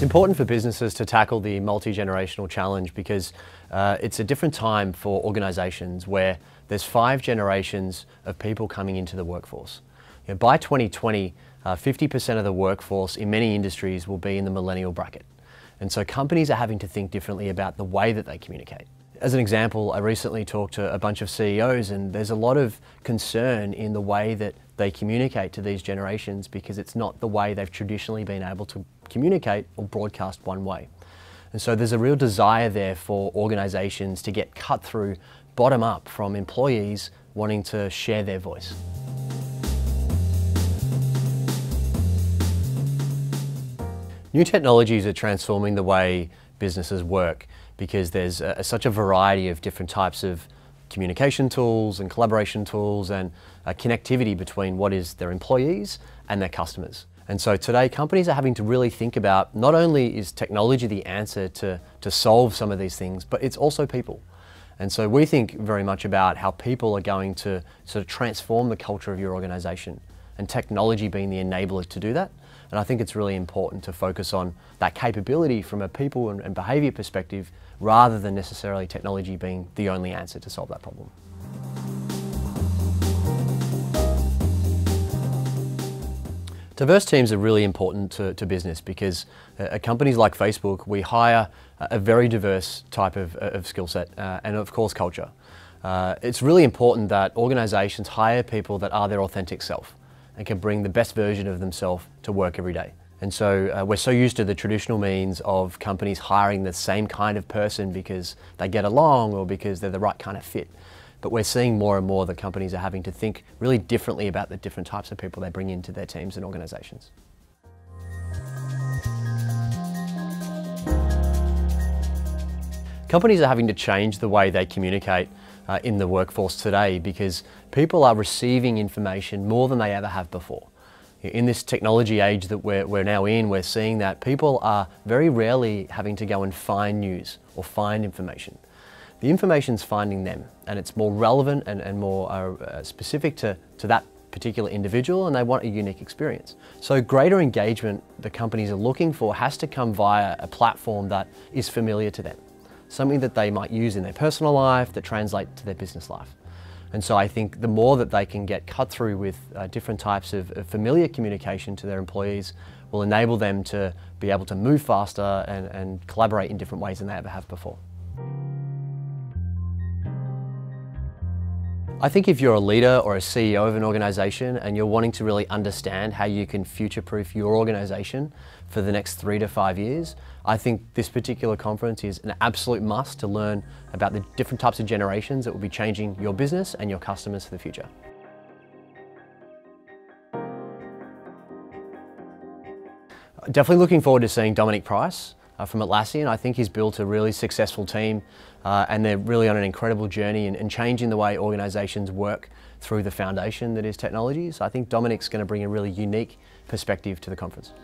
It's important for businesses to tackle the multi-generational challenge because it's a different time for organisations where there's 5 generations of people coming into the workforce. You know, by 2020, 50% of the workforce in many industries will be in the millennial bracket. And so companies are having to think differently about the way that they communicate. As an example, I recently talked to a bunch of CEOs and there's a lot of concern in the way that they communicate to these generations because it's not the way they've traditionally been able to communicate or broadcast one way. And so there's a real desire there for organisations to get cut through bottom up from employees wanting to share their voice. New technologies are transforming the way businesses work because there's such a variety of different types of communication tools and collaboration tools and connectivity between what is their employees and their customers. And so today companies are having to really think about not only is technology the answer to solve some of these things, but it's also people. And so we think very much about how people are going to sort of transform the culture of your organisation and technology being the enabler to do that. And I think it's really important to focus on that capability from a people and behaviour perspective rather than necessarily technology being the only answer to solve that problem. Diverse teams are really important to business because at companies like Facebook, we hire a very diverse type of skill set and of course culture. It's really important that organisations hire people that are their authentic self and can bring the best version of themselves to work every day. And so we're so used to the traditional means of companies hiring the same kind of person because they get along or because they're the right kind of fit. But we're seeing more and more that companies are having to think really differently about the different types of people they bring into their teams and organisations. Companies are having to change the way they communicate in the workforce today because people are receiving information more than they ever have before. In this technology age that we're now in, we're seeing that people are very rarely having to go and find news or find information. The information's finding them and it's more relevant and more specific to that particular individual, and they want a unique experience. So greater engagement the companies are looking for has to come via a platform that is familiar to them. Something that they might use in their personal life that translates to their business life. And so I think the more that they can get cut through with different types of familiar communication to their employees will enable them to be able to move faster and collaborate in different ways than they ever have before. I think if you're a leader or a CEO of an organisation and you're wanting to really understand how you can future-proof your organisation for the next 3 to 5 years, I think this particular conference is an absolute must to learn about the different types of generations that will be changing your business and your customers for the future. Definitely looking forward to seeing Dominic Price from Atlassian. I think he's built a really successful team and they're really on an incredible journey and changing the way organisations work through the foundation that is technology. So I think Dominic's going to bring a really unique perspective to the conference.